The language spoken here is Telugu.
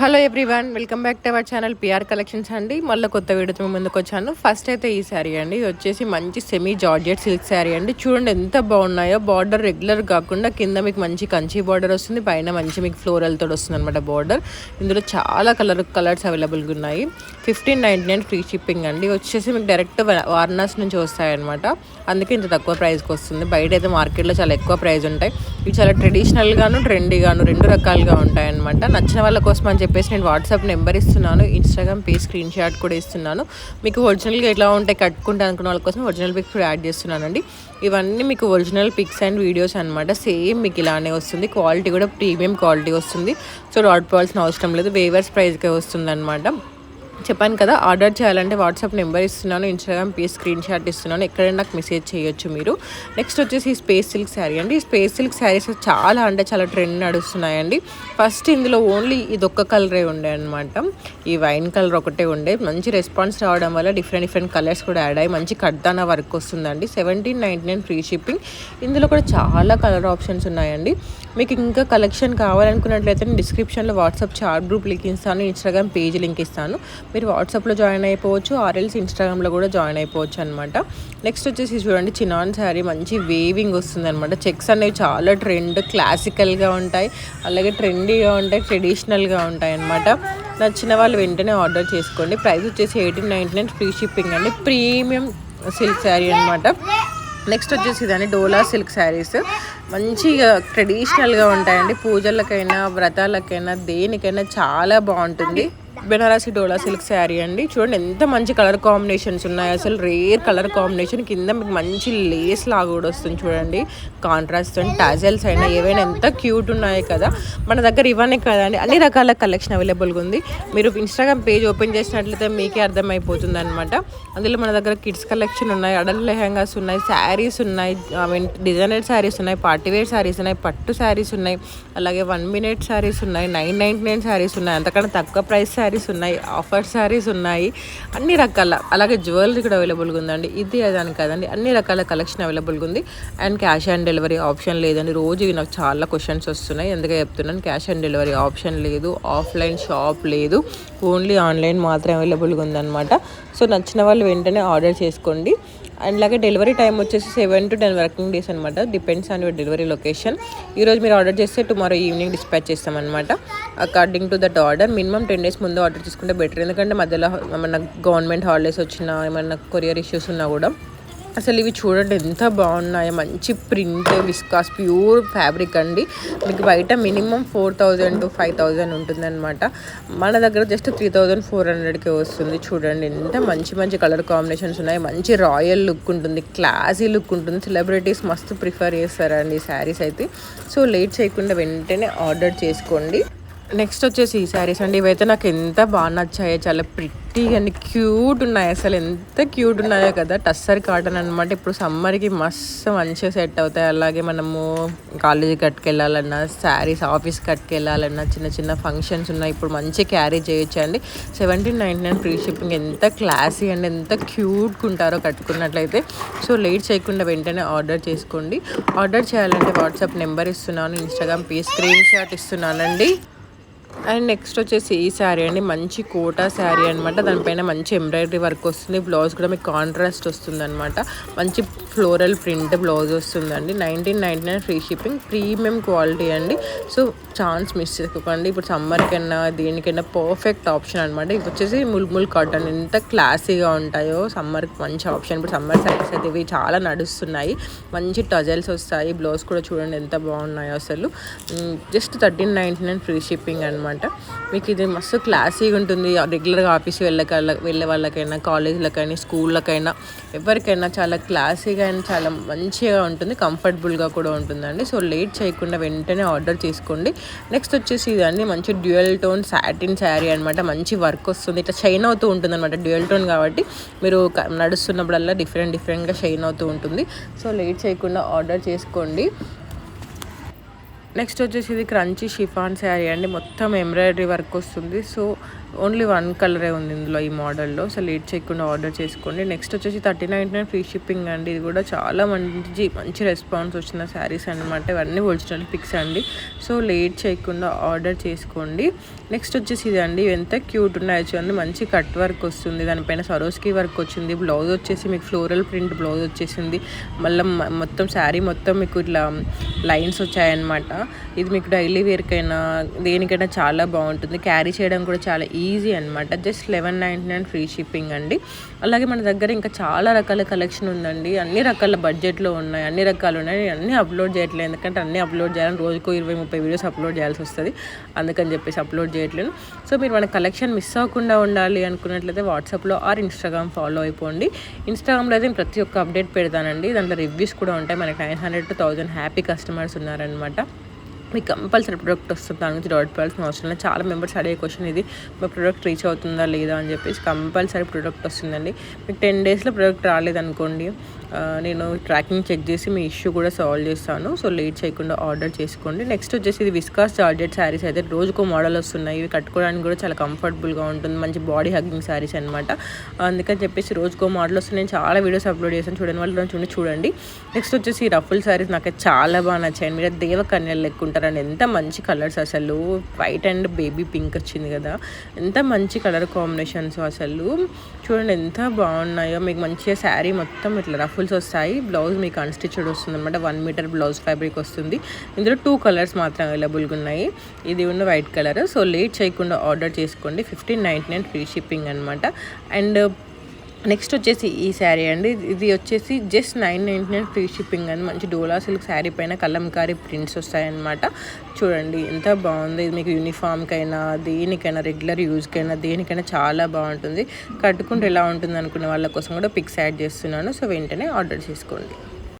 Hello everyone, welcome back to our channel PR collections అండి. మళ్ళీ కొత్త వీడియోతో ముందుకు వచ్చాను. ఫస్ట్ అయితే ఈ శారీ అండి, ఇది వచ్చేసి మంచి సెమీ జార్జెట్ సిల్క్ శారీ అండి. చూడండి ఎంత బాగున్నాయో. బార్డర్ రెగ్యులర్ కాకుండా కింద మీకు మంచి కంచి బార్డర్ వస్తుంది, పైన మంచి మీకు ఫ్లోరల్ తోటి వస్తుంది అనమాట బార్డర్. ఇందులో చాలా కలర్స్ అవైలబుల్గా ఉన్నాయి. 1599 ఫ్రీ షిప్పింగ్ అండి. వచ్చేసి మీకు డైరెక్ట్ వారణాసి నుంచి వస్తాయన్నమాట, అందుకే ఇంత తక్కువ ప్రైస్కి వస్తుంది. బయట అయితే మార్కెట్లో చాలా ఎక్కువ ప్రైస్ ఉంటాయి. ఇవి చాలా ట్రెడిషనల్గాను ట్రెండీగాను రెండు రకాలుగా ఉంటాయన్నమాట. నచ్చిన వాళ్ళ కోసం అని చెప్పేసి నేను వాట్సాప్ నెంబర్ ఇస్తున్నాను, ఇన్స్టాగ్రామ్ పేజ్ స్క్రీన్ షాట్ కూడా ఇస్తున్నాను. మీకు ఒరిజినల్గా ఎట్లా ఉంటాయి కట్టుకుంటే అనుకున్న వాళ్ళ కోసం ఒరిజినల్ పిక్స్ కూడా యాడ్ చేస్తున్నానండి. ఇవన్నీ మీకు ఒరిజినల్ పిక్స్ అండ్ వీడియోస్ అనమాట. సేమ్ మీకు ఇలానే వస్తుంది. క్వాలిటీ కూడా ప్రీమియం క్వాలిటీ వస్తుంది. సో డాట్ పోవాల్సిన అవసరం లేదు, వేవర్స్ ప్రైస్కే వస్తుంది అనమాట. చెప్పాను కదా, ఆర్డర్ చేయాలంటే వాట్సాప్ నెంబర్ ఇస్తున్నాను, ఇన్స్టాగ్రామ్ పేజ్ స్క్రీన్ షాట్ ఇస్తున్నాను, ఎక్కడైనా నాకు మెసేజ్ చేయొచ్చు మీరు. నెక్స్ట్ వచ్చేసి ఈ స్పేస్ సిల్క్ శారీ అండి. ఈ స్పేస్ సిల్క్ శారీస్ చాలా ట్రెండ్ నడుస్తున్నాయండి. ఫస్ట్ ఇందులో ఓన్లీ ఇది ఒక్క కలరే ఉండే అనమాట, ఈ వైన్ కలర్ ఒకటే ఉండే. మంచి రెస్పాన్స్ రావడం వల్ల డిఫరెంట్ కలర్స్ కూడా యాడ్ అయ్యి మంచి కడ్దానా వర్క్ వస్తుందండి. 1799 ఫ్రీ షిప్పింగ్. ఇందులో కూడా చాలా కలర్ ఆప్షన్స్ ఉన్నాయండి. మీకు ఇంకా కలెక్షన్ కావాలనుకున్నట్లయితే నేను డిస్క్రిప్షన్లో వాట్సాప్ చాట్ గ్రూప్ లింక్ ఇస్తాను, ఇన్స్టాగ్రామ్ పేజ్ లింక్ ఇస్తాను. మీరు వాట్సాప్లో జాయిన్ అయిపోవచ్చు, ఆర్ఎల్స్ ఇన్స్టాగ్రామ్లో కూడా జాయిన్ అయిపోవచ్చు అనమాట. నెక్స్ట్ వచ్చేసి చూడండి, చినాన్ శారీ మంచి వేవింగ్ వస్తుంది అనమాట. చెక్స్ అనేవి చాలా ట్రెండ్, క్లాసికల్గా ఉంటాయి, అలాగే ట్రెండీగా ఉంటాయి, ట్రెడిషనల్గా ఉంటాయి అనమాట. నచ్చిన వాళ్ళు వెంటనే ఆర్డర్ చేసుకోండి. ప్రైస్ వచ్చేసి 1899 ఫ్రీ షిప్పింగ్ అండి. ప్రీమియం సిల్క్ శారీ అనమాట. నెక్స్ట్ వచ్చేసి ఇదండి డోలా సిల్క్ శారీస్. మంచిగా ట్రెడిషనల్గా ఉంటాయండి. పూజలకైనా వ్రతాలకైనా దేనికైనా చాలా బాగుంటుంది. బెనారసి డోలా సిల్క్ శారీ అండి. చూడండి ఎంత మంచి కలర్ కాంబినేషన్స్ ఉన్నాయి, అసలు రేర్ కలర్ కాంబినేషన్. కింద మీకు మంచి లేస్ లాగా కూడా వస్తుంది చూడండి, కాంట్రాస్ట్ అండ్ టాజల్స్ అయినా ఏవైనా ఎంత క్యూట్ ఉన్నాయి కదా. మన దగ్గర ఇవన్నీ కదండి, అన్ని రకాల కలెక్షన్ అవైలబుల్గా ఉంది. మీరు ఇన్స్టాగ్రామ్ పేజ్ ఓపెన్ చేసినట్లయితే మీకే అర్థమైపోతుంది అనమాట. అందులో మన దగ్గర కిడ్స్ కలెక్షన్ ఉన్నాయి, అడల్ట్ లెహంగాస్ ఉన్నాయి, శారీస్ ఉన్నాయి, డిజైనర్ శారీస్ ఉన్నాయి, పార్టీవేర్ శారీస్ ఉన్నాయి, పట్టు శారీస్ ఉన్నాయి, అలాగే 1 minute శారీస్ ఉన్నాయి, 999 శారీస్ ఉన్నాయి, అంతకన్నా తక్కువ ప్రైస్ శారీస్ ఉన్నాయి, ఆఫర్ శారీస్ ఉన్నాయి, అన్ని రకాల. అలాగే జ్యువెలరీ కూడా అవైలబుల్గా ఉందండి. ఇది అదని కదండి, అన్ని రకాల కలెక్షన్ అవైలబుల్గా ఉంది. And cash on delivery option లేదండి. రోజు నాకు చాలా క్వశ్చన్స్ వస్తున్నాయి, ఎందుకే చెప్తున్నాను. క్యాష్ ఆన్ డెలివరీ ఆప్షన్ లేదు, ఆఫ్లైన్ షాప్ లేదు, ఓన్లీ ఆన్లైన్ మాత్రమే అవైలబుల్గా ఉందన్నమాట. సో నచ్చిన వాళ్ళు వెంటనే ఆర్డర్ చేసుకోండి. అండ్ అలాగే డెలివరీ టైం వచ్చేసి 7 to 10 వర్కింగ్ డేస్ అనమాట, depends on your delivery location. ఈరోజు మీరు ఆర్డర్ చేస్తే టుమారో ఈవినింగ్ డిస్పాచ్ చేస్తామన్నమాట, according to that order. Minimum 10 days ముందు ఆర్డర్ చేసుకుంటే బెటర్, ఎందుకంటే మధ్యలో ఏమన్నా గవర్నమెంట్ హాలిడేస్ వచ్చినా, ఏమన్నా కొరియర్ ఇష్యూస్ ఉన్నా కూడా. అసలు ఇవి చూడండి ఎంత బాగున్నాయో, మంచి ప్రింట్, విస్కాస్ ప్యూర్ ఫ్యాబ్రిక్ అండి. మీకు బయట మినిమం 4000 to 5000 ఉంటుందన్నమాట, మన దగ్గర జస్ట్ 3400కే వస్తుంది. చూడండి ఎంత మంచి కలర్ కాంబినేషన్స్ ఉన్నాయి, మంచి రాయల్ లుక్ ఉంటుంది, క్లాసీ లుక్ ఉంటుంది. సెలబ్రిటీస్ మస్తు ప్రిఫర్ చేస్తారండి ఈ శారీస్ అయితే. సో లేట్ చేయకుండా వెంటనే ఆర్డర్ చేసుకోండి. నెక్స్ట్ వచ్చేసి ఈ శారీస్ అండి. ఇవైతే నాకు ఎంత బాగా నచ్చాయో, చాలా ప్రిట్టీగా అండి, క్యూట్ ఉన్నాయి, అసలు ఎంత క్యూట్ ఉన్నాయో కదా. టస్సర్ కాటన్ అనమాట. ఇప్పుడు సమ్మర్కి మస్తు మంచిగా సెట్ అవుతాయి. అలాగే మనము కాలేజీ కట్టుకెళ్ళాలన్నా, శారీస్ ఆఫీస్ కట్టుకెళ్ళాలన్నా, చిన్న ఫంక్షన్స్ ఉన్నాయి, ఇప్పుడు మంచిగా క్యారీ చేయొచ్చు అండి. 1799 ఫ్రీ షిప్పింగ్. ఎంత క్లాసీ అండి, ఎంత క్యూట్గా ఉంటారో కట్టుకున్నట్లయితే. సో లేట్ చేయకుండా వెంటనే ఆర్డర్ చేసుకోండి. ఆర్డర్ చేయాలంటే వాట్సాప్ నెంబర్ ఇస్తున్నాను, ఇన్స్టాగ్రామ్ పేజ్ స్క్రీన్ షాట్ ఇస్తున్నానండి. అండ్ నెక్స్ట్ వచ్చేసి ఈ శారీ అండి, మంచి కోటా శారీ అనమాట. దానిపైన మంచి ఎంబ్రాయిడరీ వర్క్ వస్తుంది, బ్లౌజ్ కూడా మీకు కాంట్రాస్ట్ వస్తుంది అనమాట. మంచి ఫ్లోరల్ ప్రింట్ బ్లౌజ్ వస్తుందండి. 1999 ఫ్రీ షిప్పింగ్, ప్రీమియం క్వాలిటీ అండి. సో ఛాన్స్ మిస్ చేసుకోకండి. ఇప్పుడు సమ్మర్కైనా దేనికైనా పర్ఫెక్ట్ ఆప్షన్ అనమాట. ఇది వచ్చేసి ముల్ముల్ కాటన్, ఎంత క్లాసీగా ఉంటాయో, సమ్మర్కి మంచి ఆప్షన్. ఇప్పుడు సమ్మర్ శారీస్ అయితే ఇవి చాలా నడుస్తున్నాయి, మంచి టజల్స్ వస్తాయి. బ్లౌజ్ కూడా చూడండి ఎంత బాగున్నాయో అసలు. జస్ట్ 1399 ఫ్రీ షిప్పింగ్ అనమాట. మీకు ఇది మస్తు క్లాసీగా ఉంటుంది. రెగ్యులర్గా ఆఫీస్కి వెళ్ళే వాళ్ళకైనా, కాలేజీలకైనా, స్కూళ్ళకైనా, ఎవరికైనా చాలా క్లాసీగా అండ్ చాలా మంచిగా ఉంటుంది, కంఫర్టబుల్గా కూడా ఉంటుందండి. సో లేట్ చేయకుండా వెంటనే ఆర్డర్ చేసుకోండి. నెక్స్ట్ వచ్చేసి ఇదండి, మంచి డ్యూయల్ టోన్ సాటిన్ శారీ అనమాట. మంచి వర్క్ వస్తుంది, ఇట్లా షైన్ అవుతూ ఉంటుంది అనమాట. డ్యూయల్ టోన్ కాబట్టి మీరు నడుస్తున్నప్పుడల్లా డిఫరెంట్గా షైన్ అవుతూ ఉంటుంది. సో లేట్ చేయకుండా ఆర్డర్ చేసుకోండి. నెక్స్ట్ వచ్చేసి ఇది క్రంచీ షిఫాన్ శారీ అండి. మొత్తం ఎంబ్రాయిడరీ వర్క్ వస్తుంది. సో ఓన్లీ 1 కలరే ఉంది ఇందులో ఈ మోడల్లో. సో లేట్ చేయకుండా ఆర్డర్ చేసుకోండి. నెక్స్ట్ వచ్చేసి 39.99 ఫ్రీ షిప్పింగ్ అండి. ఇది కూడా చాలా మంచి రెస్పాన్స్ వచ్చిన శారీస్ అనమాట. ఇవన్నీ ఒరిజినల్ పిక్స్ అండి. సో లేట్ చేయకుండా ఆర్డర్ చేసుకోండి. నెక్స్ట్ వచ్చేసి ఇది అండి. ఎంత క్యూట్ ఉన్నాయో చూడండి. మంచి కట్ వర్క్ వస్తుంది, దానిపైన సరోస్కి వర్క్ వచ్చింది. బ్లౌజ్ వచ్చేసి మీకు ఫ్లోరల్ ప్రింట్ బ్లౌజ్ వచ్చేసింది. మళ్ళీ మొత్తం శారీ మొత్తం మీకు ఇట్లా లైన్స్ వచ్చాయన్నమాట. ఇది మీకు డైలీ వేర్కైనా దేనికైనా చాలా బాగుంటుంది. క్యారీ చేయడం కూడా చాలా ఈజీ అనమాట. జస్ట్ 11.99 ఫ్రీ షిప్పింగ్ అండి. అలాగే మన దగ్గర ఇంకా చాలా రకాల కలెక్షన్ ఉందండి. అన్ని రకాల బడ్జెట్లో ఉన్నాయి, అన్ని రకాలు ఉన్నాయి. అన్నీ అప్లోడ్ చేయట్లేదు, ఎందుకంటే అన్నీ అప్లోడ్ చేయాలని రోజుకు 20-30 వీడియోస్ అప్లోడ్ చేయాల్సి వస్తుంది. అందుకని చెప్పేసి అప్లోడ్ చేయట్లేదు. సో మీరు మన కలెక్షన్ మిస్ అవ్వకుండా ఉండాలి అనుకున్నట్లయితే వాట్సాప్లో ఆర్ ఇన్స్టాగ్రామ్ ఫాలో అయిపోండి. ఇన్స్టాగ్రామ్లో అయితే ప్రతి ఒక్క అప్డేట్ పెడతానండి. దాంట్లో రివ్యూస్ కూడా ఉంటాయి. మనకి 900 to 1000 హ్యాపీ కస్టమర్స్ ఉన్నారనమాట. మీకు కంపల్సరీ ప్రొడక్ట్ వస్తుంది, దాని గురించి డౌట్ పడాల్సిన అవసరం లేదు. చాలా మెంబర్స్ అడిగే క్వశ్చన్ ఇది, మా ప్రొడక్ట్ రీచ్ అవుతుందా లేదా అని చెప్పేసి. కంపల్సరీ ప్రొడక్ట్ వస్తుందండి. మీకు 10 డేస్లో ప్రొడక్ట్ రాలేదనుకోండి, నేను ట్రాకింగ్ చెక్ చేసి మీ ఇష్యూ కూడా సాల్వ్ చేస్తాను. సో లేట్ చేయకుండా ఆర్డర్ చేసుకోండి. నెక్స్ట్ వచ్చేసి ఇది విస్కాస్ జార్జెట్ శారీస్ అయితే రోజుకో మోడల్ వస్తున్నాయి. ఇవి కట్టుకోవడానికి కూడా చాలా కంఫర్టబుల్గా ఉంటుంది. మంచి బాడీ హగ్గింగ్ శారీస్ అనమాట. అందుకని చెప్పేసి రోజుకో మోడల్ వస్తుంది. నేను చాలా వీడియోస్ అప్లోడ్ చేశాను, చూడండి వాళ్ళు చూడండి. నెక్స్ట్ వచ్చేసి ఈ రఫుల్ శారీస్ నాకు చాలా బాగా నచ్చాయి. మీరు దేవకన్యలు లెక్కుంటారండి. ఎంత మంచి కలర్స్ అసలు. వైట్ అండ్ బేబీ పింక్ వచ్చింది కదా, ఎంత మంచి కలర్ కాంబినేషన్స్ అసలు. చూడండి ఎంత బాగున్నాయో. మీకు మంచిగా శారీ మొత్తం ఇట్లా రఫుల్స్ వస్తాయి. బ్లౌజ్ మీకు అన్స్టిచ్డ్ వస్తుంది అనమాట. 1 మీటర్ బ్లౌజ్ ఫ్యాబ్రిక్ వస్తుంది. ఇందులో 2 కలర్స్ మాత్రం అవైలబుల్గా ఉన్నాయి. ఇది ఉన్న వైట్ కలర్. సో లేట్ చేయకుండా ఆర్డర్ చేసుకోండి. 15.99 ఫ్రీ షిప్పింగ్ అనమాట. అండ్ నెక్స్ట్ వచ్చేసి ఈ శారీ అండి. ఇది వచ్చేసి జస్ట్ 9.99 ఫ్రీ షిప్పింగ్ అని. మంచి డోలా సిల్క్ శారీ పైన కలంకారీ ప్రింట్స్ వస్తాయన్నమాట. చూడండి ఎంత బాగుంది. ఇది మీకు యూనిఫామ్కైనా దేనికైనా రెగ్యులర్ యూజ్కైనా దేనికైనా చాలా బాగుంటుంది. కట్టుకుంటే ఎలా ఉంటుంది అనుకునే వాళ్ళ కోసం కూడా పిక్స్ యాడ్ చేస్తున్నాను. సో వెంటనే ఆర్డర్ చేసుకోండి.